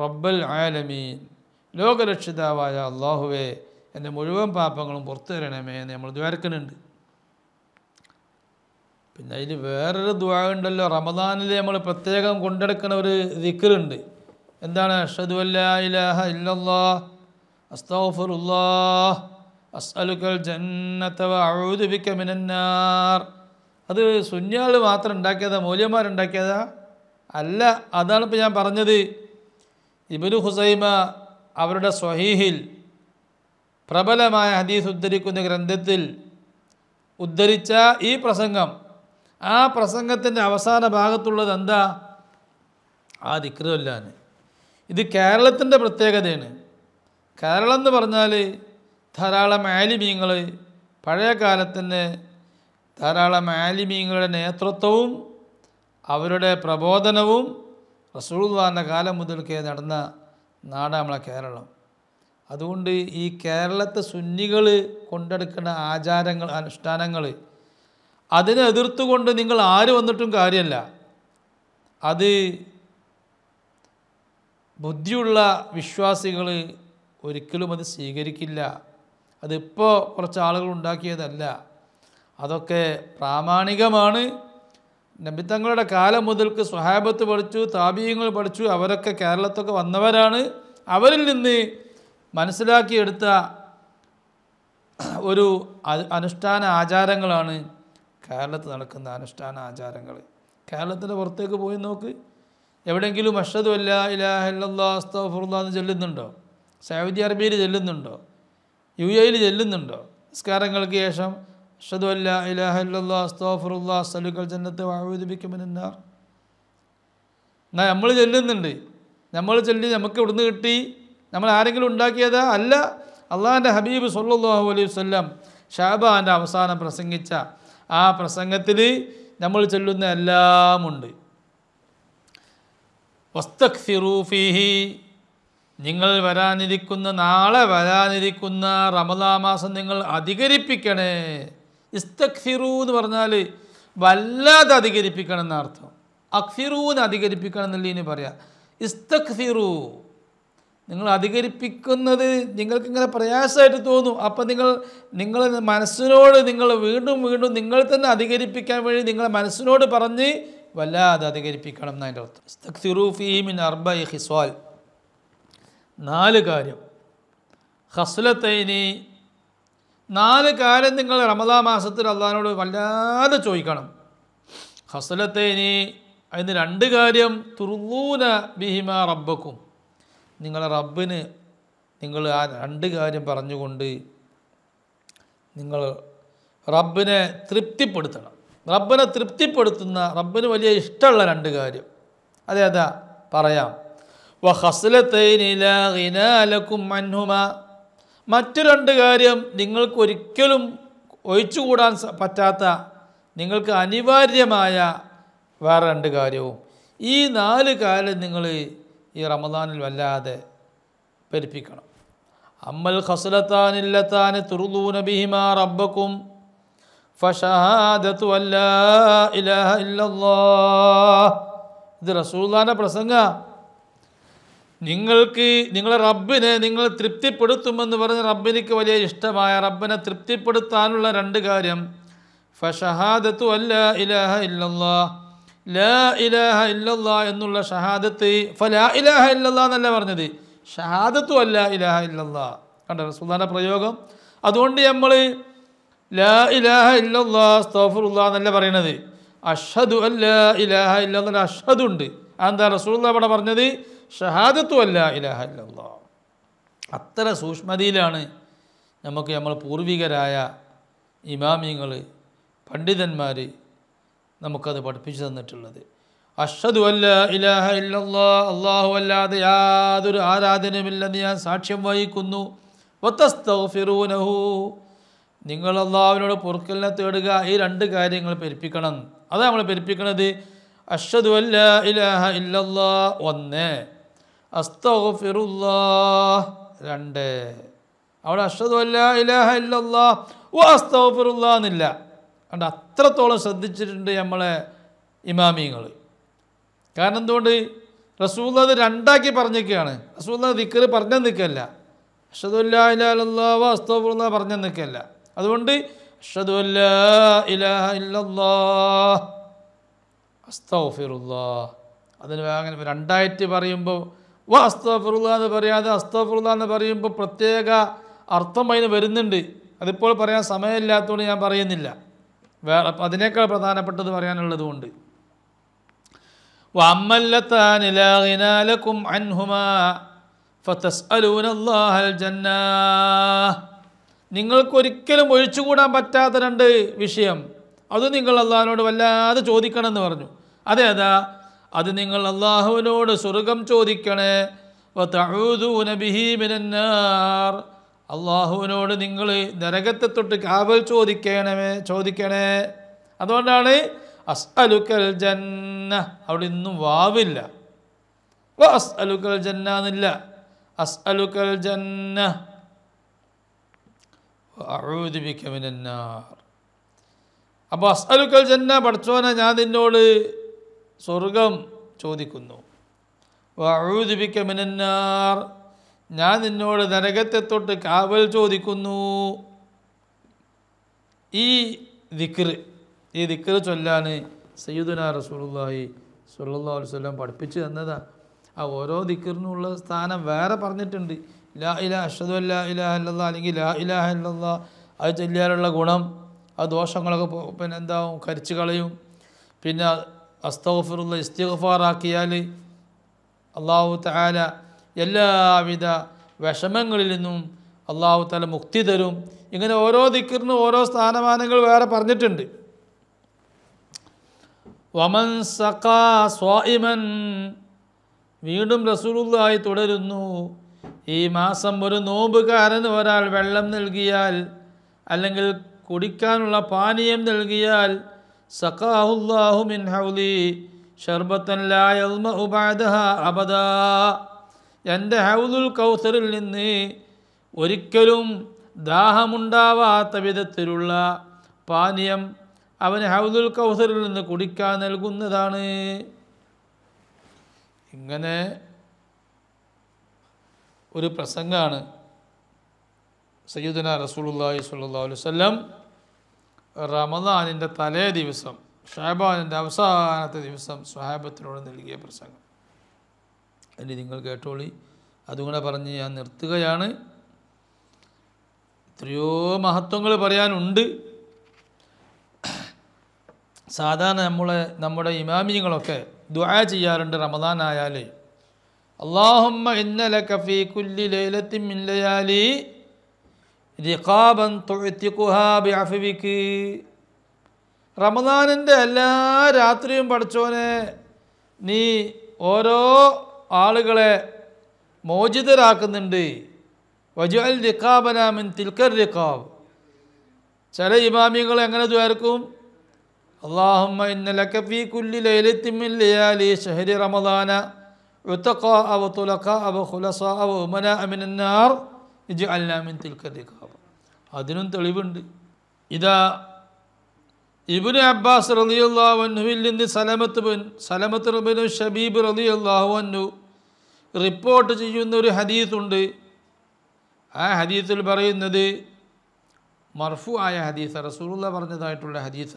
റബ്ബൽ ആലമീൻ, ലോകരക്ഷിതാവായ അള്ളാഹുവേ എൻ്റെ മുഴുവൻ പാപങ്ങളും പുറത്തു തരണമേ എന്ന് നമ്മൾ ദ്വാരക്കുന്നുണ്ട്. പിന്നെ അതിൽ വേറൊരു ദുആ ഉണ്ടല്ലോ, റമളാനിൽ നമ്മൾ പ്രത്യേകം കൊണ്ടെടുക്കുന്ന ഒരു ദിക്റുണ്ട്. എന്താണ്? അഷ്ഹദു അല്ലാ ഇലാഹ ഇല്ലല്ലാഹ് അസ്തഗ്ഫിറുല്ലാഹ് അസ്അലുക്കൽ ജന്നത വഅഊദു ബിക മിനന്നാർ. അത് സുന്നിയാൾ മാത്രം ഉണ്ടാക്കിയതാ, മൗലവിമാരുണ്ടാക്കിയതാ അല്ല. അതാണ് ഇപ്പോൾ ഞാൻ പറഞ്ഞത്. ഇബ്നു ഖുസൈമ അവരുടെ സ്വഹീഹിൽ പ്രബലമായ ഹദീസ് ഉദ്ധരിക്കുന്ന ഗ്രന്ഥത്തിൽ ഉദ്ധരിച്ച ഈ പ്രസംഗം, ആ പ്രസംഗത്തിൻ്റെ അവസാന ഭാഗത്തുള്ളത് എന്താ? ആ ദിക്ർ ചൊല്ലാൻ. ഇത് കേരളത്തിൻ്റെ പ്രത്യേകതയാണ്. കേരളം എന്ന് പറഞ്ഞാൽ ധാരാളം ആലിമീങ്ങൾ, പഴയ കാലത്തന്നെ ധാരാളം ആലിമീങ്ങളുടെ നേതൃത്വവും അവരുടെ പ്രബോധനവും റസൂലുള്ളാഹിന്റെ കാലം മുതൽക്കേ നടന്ന നാടാണ് നമ്മളെ കേരളം. അതുകൊണ്ട് ഈ കേരളത്തെ സുന്നികൾ കൊണ്ടെടുക്കുന്ന ആചാരങ്ങൾ, അനുഷ്ഠാനങ്ങൾ അതിനെ എതിർത്തുകൊണ്ട് നിങ്ങൾ ആര് വന്നിട്ടും കാര്യമല്ല. അത് ബുദ്ധിയുള്ള വിശ്വാസികൾ ഒരിക്കലും അത് സ്വീകരിക്കില്ല. അതിപ്പോൾ കുറച്ച് ആളുകൾ ഉണ്ടാക്കിയതല്ല, അതൊക്കെ പ്രാമാണികമാണ്. നബിത്തങ്ങളുടെ കാലം മുതൽക്ക് സ്വഹാബത്ത് പഠിച്ചു, താബീങ്ങൾ പഠിച്ചു, അവരൊക്കെ കേരളത്തൊക്കെ വന്നവരാണ്. അവരിൽ നിന്ന് മനസ്സിലാക്കിയെടുത്ത ഒരു അനുഷ്ഠാന ആചാരങ്ങളാണ് കേരളത്തിൽ നടക്കുന്ന അനുഷ്ഠാന ആചാരങ്ങൾ. കേരളത്തിൻ്റെ പുറത്തേക്ക് പോയി നോക്ക്, എവിടെയെങ്കിലും അഷ്ഹദു അല്ലാ ഇലാഹ ഇല്ലല്ലാഹ് അസ്തഗ്ഫിറുല്ലാഹ് എന്ന് ചൊല്ലുന്നുണ്ടോ? സൗദി അറേബ്യയിൽ ചൊല്ലുന്നുണ്ടോ? UAE ചെല്ലുന്നുണ്ടോ? നിസ്കാരങ്ങൾക്ക് ശേഷം അഷ്ഹദു അല്ലാ ഇലാഹ ഇല്ലല്ലാഹ് അസ്തഗ്ഫിറുല്ലാഹ് അസ്അലുക്കൽ ജന്നത വഅഊദു ബിക മിനന്നാർ. എന്നാൽ നമ്മൾ ചെല്ലുന്നുണ്ട്. നമ്മൾ ചൊല്ലി നമുക്ക് ഇവിടുന്ന് കിട്ടി? നമ്മൾ ആരെങ്കിലും ഉണ്ടാക്കിയതാ? അല്ല. അള്ളാഹിൻ്റെ ഹബീബ് സ്വല്ലല്ലാഹു അലൈഹി വസല്ലം ഷഅബാൻ്റെ അവസാനം പ്രസംഗിച്ച ആ പ്രസംഗത്തിൽ നമ്മൾ ചൊല്ലുന്ന എല്ലാമുണ്ട്. വസ്തഗ്ഫിറൂ ഫീഹി, നിങ്ങൾ വരാനിരിക്കുന്ന, നാളെ വരാനിരിക്കുന്ന റമളാൻ മാസം നിങ്ങൾ അധികരിപ്പിക്കണേ. ഇസ്തഗ്ഫിറൂ എന്ന് പറഞ്ഞാൽ വല്ലാതെ അധികരിപ്പിക്കണം എന്നർത്ഥം. അഗ്ഫിറൂന്ന് അധികരിപ്പിക്കണം എന്നുള്ളതിന് പറയാം. ഇസ്തക്സിറു, നിങ്ങൾ അധികരിപ്പിക്കുന്നത് നിങ്ങൾക്കിങ്ങനെ പ്രയാസമായിട്ട് തോന്നും. അപ്പം നിങ്ങൾ മനസ്സിനോട് നിങ്ങൾ വീണ്ടും വീണ്ടും നിങ്ങൾ തന്നെ അധികരിപ്പിക്കാൻ വേണ്ടി നിങ്ങളെ മനസ്സിനോട് പറഞ്ഞ് വല്ലാതെ അധികരിപ്പിക്കണം എന്നതിൻ്റെ അർത്ഥം. ഇസ്തക്സിറു ഫീ മിൻ അർബഇ ഖിസ്വാൽ, 4 കാര്യം. ഖസ്ലത്തൈനി, 4 കാര്യം നിങ്ങൾ റമദാൻ മാസത്തിൽ അള്ളാഹിനോട് വല്ലാതെ ചോദിക്കണം. ഖസ്ലത്തൈനി, അതിന് 2 കാര്യം. തുർലൂന ബിഹിമ റബ്ബക്കും, നിങ്ങളെ റബ്ബിന് നിങ്ങൾ ആ 2 കാര്യം പറഞ്ഞുകൊണ്ട് നിങ്ങൾ റബ്ബിനെ തൃപ്തിപ്പെടുത്തണം. റബ്ബിനെ തൃപ്തിപ്പെടുത്തുന്ന, റബ്ബിന് വലിയ ഇഷ്ടമുള്ള 2 കാര്യം. അതേതാ പറയാം. വ ഖസ്ലത്തൈനി ലാ ഗിനാ ലക്കും അൻഹുമാ, മറ്റു 2 കാര്യം നിങ്ങൾക്കൊരിക്കലും ഒഴിച്ചുകൂടാൻ പറ്റാത്ത, നിങ്ങൾക്ക് അനിവാര്യമായ വേറെ 2 കാര്യവും. ഈ 4 കാര്യം നിങ്ങൾ ഈ റമദാനിൽ വല്ലാതെ പെരുപ്പിക്കണം. അമ്മൽ ഖസ്ലത്താനില്ലത്താനി തുർലൂന ബിഹിമാ റബ്ബക്കും ഫശഹാദതു അല്ലാ ഇലാഹ ഇല്ലല്ലാഹ്. ഇത് റസൂലുള്ളാഹിന്റെ പ്രസംഗ. നിങ്ങൾക്ക് നിങ്ങളെ റബ്ബിനെ നിങ്ങൾ തൃപ്തിപ്പെടുത്തുമെന്ന് പറഞ്ഞ് റബ്ബിനിക്ക് വലിയ ഇഷ്ടമായ റബ്ബിനെ തൃപ്തിപ്പെടുത്താനുള്ള 2 കാര്യം. ഫശഹാദത്തു അല്ലാ ഇലാഹ ഇല്ലല്ലാഹ്, ലാ ഇലാഹ ഇല്ലല്ലാഹ് എന്നുള്ള ഷഹാദത്ത്. ഫലാ ഇലാഹ ഇല്ലല്ലാഹ് എന്നല്ല പറഞ്ഞത്, ഷഹാദത്തു അല്ലാ ഇലാഹ ഇല്ലല്ലാഹ്. കണ്ട റസൂലുള്ളാഹിന്റെ പ്രയോഗം. അതുകൊണ്ട് നമ്മൾ ലാ ഇലാഹ ഇല്ലല്ലാഹ് അസ്തഗ്ഫിറുല്ലാഹ് എന്നല്ല പറയണത്, അഷ്ഹദു അല്ലാ ഇലാഹ ഇല്ലല്ലാഹ്. അഷ്ഹദു ഉണ്ട്. അതെന്താ റസൂലുള്ളാഹി ഇവിടെ പറഞ്ഞത്? ഷഹാദത്തു അല്ലാ ഇലാഹ ഇല്ലല്ലാഹ്. അത്ര സൂക്ഷ്മതയിലാണ് നമുക്ക് നമ്മൾ പൂർവികരായ ഇമാമിങ്ങൾ, പണ്ഡിതന്മാർ നമുക്കത് പഠിപ്പിച്ചു തന്നിട്ടുള്ളത്. അഷ്ഹദു അല്ലാ ഇലാഹ ഇല്ലല്ലാഹ്, അല്ലാഹു അല്ലാതെ യാതൊരു ആരാധനയുമില്ലെന്ന് ഞാൻ സാക്ഷ്യം വഹിക്കുന്നു. വതസ്തഗ്ഫിറൂനഹു, നിങ്ങൾ അല്ലാഹുവിനോട് പൊറുക്കലിനെ തേടുക. ഈ 2 കാര്യങ്ങൾ പെരുപ്പിക്കണം. അതാണ് നമ്മൾ പെരുപ്പിക്കണത്. അഷ്ഹദു അല്ലാ ഇലാഹ ഇല്ലല്ലാഹ് 1, അസ്തഗ്ഫിറുല്ലാഹ് 2. അവിടെ അഷ്ഹദു അല്ലാ ഇലാഹ ഇല്ലല്ലാഹ് വ അസ്തഗ്ഫിറുല്ലാഹ് എന്നില്ല. കണ്ട അത്രത്തോളം ശ്രദ്ധിച്ചിട്ടുണ്ട് നമ്മളെ ഇമാമിങ്ങൾ. കാരണം എന്തുകൊണ്ട്? റസൂലുള്ളാഹി അത് 2ആക്കി പറഞ്ഞേക്കുകയാണ്. റസൂലുള്ളാഹി ദിക്ർ പറഞ്ഞു നിൽക്കല്ല, അഷ്ഹദു അല്ലാ ഇലാഹ ഇല്ലല്ലാഹ് വ അസ്തഗ്ഫിറുല്ലാഹ് പറഞ്ഞു നിൽക്കല്ല. അതുകൊണ്ട് അഷ്ഹദു അല്ലാ ഇലാഹ ഇല്ലല്ലാഹ് അസ്തഗ്ഫിറുല്ലാഹ്, അതിന് അങ്ങനെ 2ആയിട്ട് പറയുമ്പോൾ വ അസ്തഗ്ഫിറുല്ലാഹ് എന്ന് പറയാതെ അസ്തഗ്ഫിറുല്ലാഹ് എന്ന് പറയുമ്പോൾ പ്രത്യേക അർത്ഥം അതിന് വരുന്നുണ്ട്. അതിപ്പോൾ പറയാൻ സമയമില്ലാത്തതുകൊണ്ട് ഞാൻ പറയുന്നില്ല. വേറെ അതിനേക്കാൾ പ്രധാനപ്പെട്ടത് പറയാനുള്ളത് കൊണ്ട്. വഅമ്മല്ലത്താനി ലാ ഗിനാ ലക്കും അൻഹുമാ ഫതസ്അലൂനല്ലാഹൽ ജന്നാഹ്, നിങ്ങൾക്കൊരിക്കലും ഒഴിച്ചുകൂടാൻ പറ്റാത്ത 2 വിഷയം, അത് നിങ്ങൾ അള്ളാഹുവിനോട് വല്ലാതെ ചോദിക്കണം എന്ന് പറഞ്ഞു. അതേതാ? അത് നിങ്ങൾ അള്ളാഹുവിനോട് സ്വർഗം ചോദിക്കണേ. വതഊദൂന ബിഹി മിനന്നാർ, അള്ളാഹുവിനോട് നിങ്ങൾ നരകത്തെ തൊട്ട് കാവൽ ചോദിക്കണേ. അതുകൊണ്ടാണ് അസ്അലുക്കൽ ജന്ന, അവിടെ ഇന്നും വാവില്ല. വ അസ്അലുക്കൽ ജന്ന എന്നില്ല, അസ്അലുക്കൽ ജന്ന വഅഊദു ബിക മിനന്നാർ. അപ്പോൾ അസ്അലുക്കൽ ജന്ന, പടച്ചോനെ ഞാൻ നിന്നോട് സ്വർഗം ചോദിക്കുന്നു. വഅഊദു ബിക മിനന്നാർ, ഞാൻ നിന്നോട് നരകത്തെ തൊട്ട് കാവൽ ചോദിക്കുന്നു. ഈ ദിക്ർ ചൊല്ലാൻ സയ്യിദുനാ റസൂലുള്ളാഹി സ്വല്ലല്ലാഹു അലൈഹി വസല്ലം പഠിപ്പിച്ചു തന്നതാ. ആ ഓരോ ദിക്റിനുള്ള സ്ഥാനം വേറെ പറഞ്ഞിട്ടുണ്ട്. ലാ ഇലാഹ അഷ്ഹദു അല്ലാ ഇലാഹ ഇല്ലല്ലാഹ് അല്ലെങ്കിൽ ലാ ഇലാഹ ഇല്ലല്ലാഹ്, അത് ചൊല്ലിയാലുള്ള ഗുണം, ആ ദോഷങ്ങളൊക്കെ പിന്നെ എന്താവും, കരിച്ചു കളയും. പിന്നെ അസ്തഗ്ഫിറുല്ലാഹ് ഇസ്തിഗ്ഫാറാക്കിയാൽ അല്ലാഹു തആല എല്ലാവിധ വിഷമങ്ങളിൽ നിന്നും അല്ലാഹു തആല മുക്തി തരും. ഇങ്ങനെ ഓരോ ദിക്റിനും ഓരോ സ്ഥാനമാനങ്ങൾ വേറെ പറഞ്ഞിട്ടുണ്ട്. വമൻ സഖാ സ്വായിമൻ, വീണ്ടും റസൂലുള്ളാഹി തുടരുന്നു, ഈ മാസം ഒരു നോമ്പുകാരന് ഒരാൾ വെള്ളം നൽകിയാൽ അല്ലെങ്കിൽ കുടിക്കാനുള്ള പാനീയം നൽകിയാൽ സഖാഹുല്ലാഹു മിൻ ഹൗലി ഷർബത്തൻ ലാ യൽമഉ ബഅദഹാ അബദാ, എൻ്റെ ഹൗലുൽ കൗസറിൽ നിന്ന് ഒരിക്കലും ദാഹമുണ്ടാവാത്ത വിധത്തിലുള്ള പാനീയം അവന് ഹൗലുൽ കൗസറിൽ നിന്ന് കുടിക്കാൻ നൽകുന്നതാണ്. ഇങ്ങനെ ഒരു പ്രസംഗമാണ് സയ്യിദുനാ റസൂലുള്ളാഹി സ്വല്ലല്ലാഹു അലൈഹി വസല്ലം റമദാനിൻ്റെ തലേ ദിവസം ഷഅബാനിൻ്റെ അവസാനത്തെ ദിവസം സ്വഹാബത്തിനോട് നൽകിയ പ്രസംഗം. ഇനി നിങ്ങൾ കേട്ടോളി. അതുകൂടെ പറഞ്ഞ് ഞാൻ നിർത്തുകയാണ്. എത്രയോ മഹത്വങ്ങൾ പറയാനുണ്ട്. സാധാരണ നമ്മുടെ ഇമാമിയങ്ങളൊക്കെ ദുആ ചെയ്യാറുണ്ട് റമദാൻ ആയാൽ. അല്ലാഹുമ്മ ഇന്നലക ഫീ കുല്ലി ലൈലത്തിൻ മിൻ ലയാലി റിഖാബൻ തുഅ്തിഖുഹാ ബിഅഫ്വികി. റമദാനിൻ്റെ എല്ലാ രാത്രിയും പടച്ചോനെ നീ ഓരോ ആളുകളെ മോചിതരാക്കുന്നുണ്ട്. വജഅൽ റിഖാബന മിൻ തിൽക്കർ റിഖാബ്. ചില ഇമാമികൾ എങ്ങനെ ദ്വാരക്കും? അല്ലാഹുമ്മ ഇന്നലക ഫീ കുല്ലി ലൈലത്തിൻ മിൻ ലയാലി ശഹരി റമദാന ഉതഖാ അവ തുലഖാ അവ ഖുലസാ അവ ഉമനാ മിനന്നാർ ഇജ്അൽനാ മിൻ തിൽക്കർ റിഖാബ്. അതിനും തെളിവുണ്ട്. ഇതാ ഇബ്നു അബ്ബാസ് റളിയല്ലാഹു അൻഹുവിൽ നിന്ന് സലമത്ത് ഇബ്നു ശബീബ് റളിയല്ലാഹു അൻഹു റിപ്പോർട്ട് ചെയ്യുന്ന ഒരു ഹദീസുണ്ട്. ആ ഹദീസിൽ പറയുന്നത് മർഫു ആയ ഹദീസ, റസൂലുള്ളാഹി പറഞ്ഞതായിട്ടുള്ള ഹദീസ.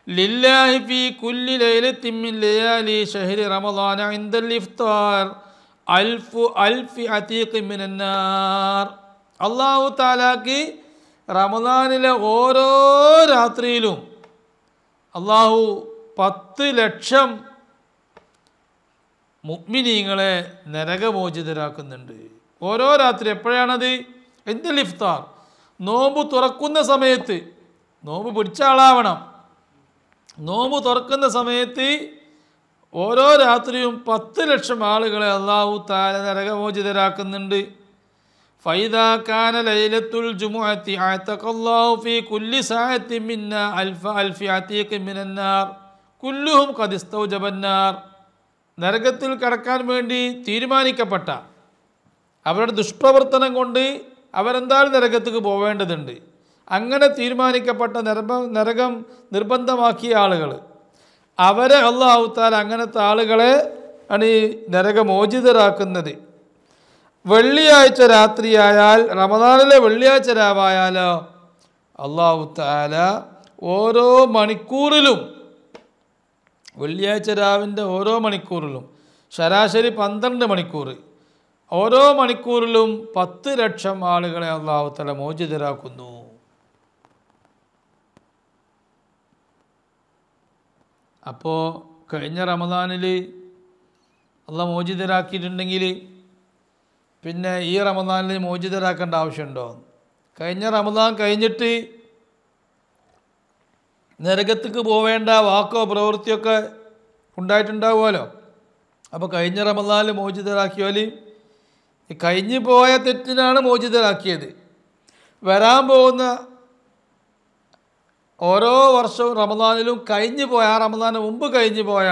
ലില്ലാഹി ഫീ കുല്ലി ലൈലത്തിൻ മിൻ ലയാലി ശഹരി റമദാന ഇൻദൽ ഇഫ്താർ അൽഫി അതീഖ് മിനന്നാർ. അല്ലാഹു തആലാക്ക് റമദാനിലെ ഓരോ രാത്രിയിലും അല്ലാഹു 10 ലക്ഷം മുഅ്മിനീങ്ങളെ നരകമോചിതരാക്കുന്നുണ്ട്. ഓരോ രാത്രി. എപ്പോഴാണത്? ഇൻദൽ ഇഫ്താർ, നോമ്പ് തുറക്കുന്ന സമയത്ത്. നോമ്പ് പിടിച്ച ആളാവണം. നോമ്പ് തുറക്കുന്ന സമയത്ത് ഓരോ രാത്രിയും 10 ലക്ഷം ആളുകളെ അല്ലാഹു തആല നരകമോചിതരാക്കുന്നുണ്ട്. ഫൈദാ കാന ലൈലത്തുൽ ജുമുഅത്തി അഅതഖല്ലാഹു ഫീ കുല്ലി സഅത്തിൻ മിന്നാ അൽഫി അതീഖിൻ മിനന്നാർ കുല്ലുഹും ഖദ് ഇസ്തൗജബന്നാർ. നരകത്തിൽ കടക്കാൻ വേണ്ടി തീരുമാനിക്കപ്പെട്ട അവരുടെ ദുഷ്പ്രവർത്തനം കൊണ്ട് അവരെന്തായാലും നരകത്തേക്ക് പോവേണ്ടതുണ്ട്. അങ്ങനെ തീരുമാനിക്കപ്പെട്ട നരകം നിർബന്ധമാക്കിയ ആളുകൾ, അവരെ അല്ലാഹു തആല അങ്ങനത്തെ ആളുകളെ ആണ് ഈ നരകമോചിതരാക്കുന്നത്. വെള്ളിയാഴ്ച രാത്രിയായാൽ, റമദാനിലെ വെള്ളിയാഴ്ച രാവായാലോ അല്ലാഹു തആല ഓരോ മണിക്കൂറിലും, വെള്ളിയാഴ്ച രാവിൻ്റെ ഓരോ മണിക്കൂറിലും ശരാശരി 12 മണിക്കൂർ, ഓരോ മണിക്കൂറിലും 10 ലക്ഷം ആളുകളെ അല്ലാഹു തആല മോചിതരാക്കുന്നു. അപ്പോൾ കഴിഞ്ഞ റമദാനിൽ അല്ലാഹു മോചിതരാക്കിയിട്ടുണ്ടെങ്കിൽ പിന്നെ ഈ റമദാനിൽ മോചിതരാക്കേണ്ട ആവശ്യമുണ്ടോ? കഴിഞ്ഞ റമദാൻ കഴിഞ്ഞിട്ട് നരകത്തേക്ക് പോവേണ്ട വാക്കോ പ്രവൃത്തിയൊക്കെ ഉണ്ടായിട്ടുണ്ടാവുമല്ലോ. അപ്പോൾ കഴിഞ്ഞ റമദാനിൽ മോചിതരാക്കിയാൽ ഈ കഴിഞ്ഞു പോയ തെറ്റിനാണ് മോചിതരാക്കിയത്. വരാൻ പോകുന്ന ഓരോ വർഷവും റമദാനിലും കഴിഞ്ഞു പോയ, ആ റമദാന് മുമ്പ് കഴിഞ്ഞു പോയ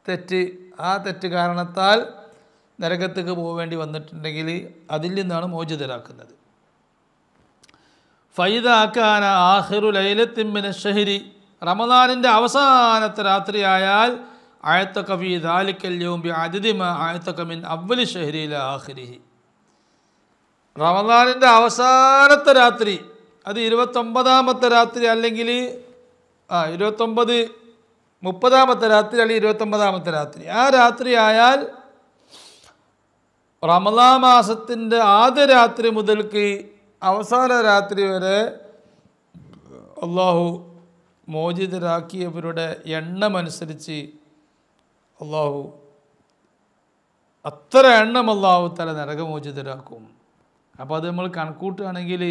തെറ്റ്, ആ തെറ്റ് കാരണത്താൽ നരകത്തേക്ക് പോവേണ്ടി വന്നിട്ടുണ്ടെങ്കിൽ അതിൽ നിന്നാണ് മോചിതരാക്കുന്നത്. ഫൈദാ കാന ആഖിറു ലൈലത്തിൻ മിന ശഹരി, റമദാനിൻ്റെ അവസാനത്തെ രാത്രിയായാൽ അഅതഖ ഫീ ദാലിക്കൽ യൗം ബിഅദദി മാ അഅതഖ മിൻ അവ്വലി ശഹരി ഇലാ ആഖിരിഹി. റമദാനിൻ്റെ അവസാനത്തെ രാത്രി, അത് 29ാമത്തെ രാത്രി അല്ലെങ്കിൽ 30ാമത്തെ രാത്രി അല്ലെങ്കിൽ 29ാമത്തെ രാത്രി, ആ രാത്രി ആയാൽ റമദാൻ മാസത്തിൻ്റെ ആദ്യ രാത്രി മുതൽക്ക് അവസാന രാത്രി വരെ അല്ലാഹു മോചിതരാക്കിയവരുടെ എണ്ണമനുസരിച്ച് അല്ലാഹു അത്ര എണ്ണം അല്ലാഹു തആല നരകമോചിതരാക്കും. അപ്പോൾ അത് നമ്മൾ കണക്കൂട്ടുകയാണെങ്കിൽ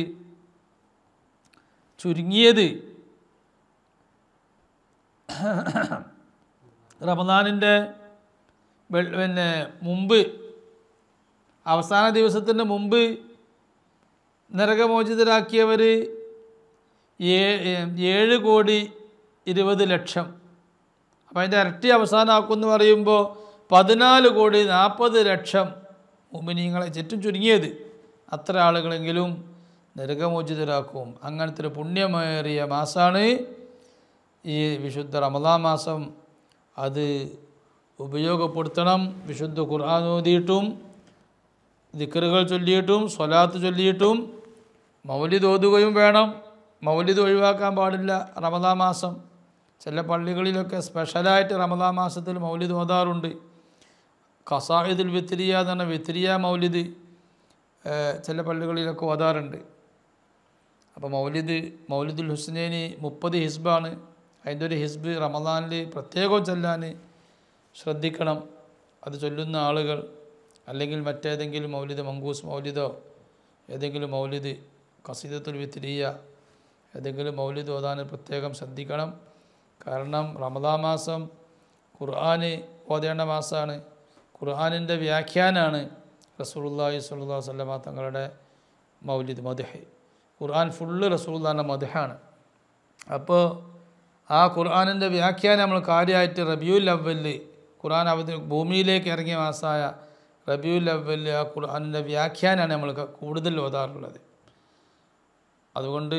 ചുരുങ്ങിയത് റമദാനിൻ്റെ മുമ്പ്, അവസാന ദിവസത്തിൻ്റെ മുമ്പ് നരകമോചിതരാക്കിയവർ 7,20,00,000. അപ്പോൾ അതിൻ്റെ ഇരട്ടി അവസാനമാക്കുമെന്ന് പറയുമ്പോൾ 14,40,00,000 മുഅ്മിനീങ്ങളെ, ചുറ്റും ചുരുങ്ങിയത് അത്ര ആളുകളെങ്കിലും നരകമോചിതരാക്കും. അങ്ങനത്തെ ഒരു പുണ്യമേറിയ മാസമാണ് ഈ വിശുദ്ധ റമദാൻ മാസം. അത് ഉപയോഗപ്പെടുത്തണം. വിശുദ്ധ ഖുർആൻ ഓതിയിട്ടും ദിക്റുകൾ ചൊല്ലിയിട്ടും സ്വലാത്ത് ചൊല്ലിയിട്ടും മൗലിദ് ഓതുകയും വേണം. മൗലിദ് ഒഴിവാക്കാൻ പാടില്ല. റമദാൻ മാസം ചില പള്ളികളിലൊക്കെ സ്പെഷ്യലായിട്ട് റമദാൻ മാസത്തിൽ മൗലിദ് ഓതാറുണ്ട്. ഖസായിദുൽ വിത്രിയ എന്ന് പറഞ്ഞാൽ വിത്രിയ മൗലിദ് ചില പള്ളികളിലൊക്കെ ഓതാറുണ്ട്. അപ്പോൾ മൗലിദുൽ ഹുസ്നൈനി 30 ഹിസ്ബാണ്. അതിൻ്റെ ഒരു ഹിസ്ബ് റമദാനിൽ പ്രത്യേകം ചൊല്ലാൻ ശ്രദ്ധിക്കണം. അത് ചൊല്ലുന്ന ആളുകൾ അല്ലെങ്കിൽ മറ്റേതെങ്കിലും മൗലിദ് മങ്കൂസ് മൗലിദോ ഏതെങ്കിലും മൗലിദ് ഖസീദത്തുൽ വിത്രിയ ഏതെങ്കിലും മൗലിദ് ഓതാൻ പ്രത്യേകം ശ്രദ്ധിക്കണം. കാരണം റമദാൻ മാസം ഖുർആന് ഓതേണ്ട മാസമാണ്. ഖുർആനിൻ്റെ വ്യാഖ്യാനാണ് റസൂലുള്ളാഹി സ്വല്ലല്ലാഹു അലൈഹി വസല്ലമ തങ്ങളുടെ മൗലിദ് മദ്ഹ്. ഖുർആൻ ഫുള്ള് റസൂലുള്ളാഹിൻ്റെ മദ്ഹാണ്. അപ്പോൾ ആ ഖുർആനിൻ്റെ വ്യാഖ്യാനം നമ്മൾ കാര്യമായിട്ട് റബിയുൽ അവ്വലിൽ ഖുർആൻ ഭൂമിയിലേക്ക് ഇറങ്ങിയ മാസമായ റബിയുൽ അവ്വലിൽ ആ ഖുർആനിൻ്റെ വ്യാഖ്യാനാണ് നമ്മൾ കൂടുതൽ ഓതാറുള്ളത്. അതുകൊണ്ട്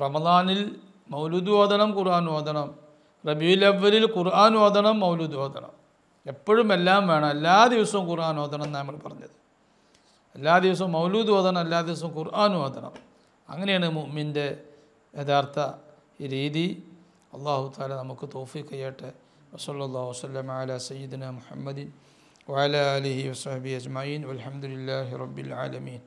റമദാനിൽ മൗലൂദ് ഓതണം, ഖുർആൻ ഓതണം. റബിയുൽ അവ്വലിൽ ഖുർആൻ ഓതണം, മൗലൂദ് ഓതണം. എപ്പോഴും എല്ലാം വേണം. എല്ലാ ദിവസവും ഖുർആൻ ഓതണം എന്നാണ് നമ്മൾ പറഞ്ഞത്. എല്ലാ ദിവസവും മൗലൂദ് ഓതണം, എല്ലാ ദിവസവും ഖുർആൻ ഓതണം. അങ്ങനെയാണ് മുഅ്മിൻ്റെ യഥാർത്ഥ രീതി. അല്ലാഹു തആല നമുക്ക് തൗഫീഖ് ചെയ്യട്ടെ. വസല്ലല്ലാഹു വസല്ലമ അലാ സയ്യിദിന മുഹമ്മദിൻ വഅലാ ആലിഹി വസഹ്ബിഹി അജ്മഈൻ വൽഹംദുലില്ലാഹി റബ്ബിൽ ആലമീൻ.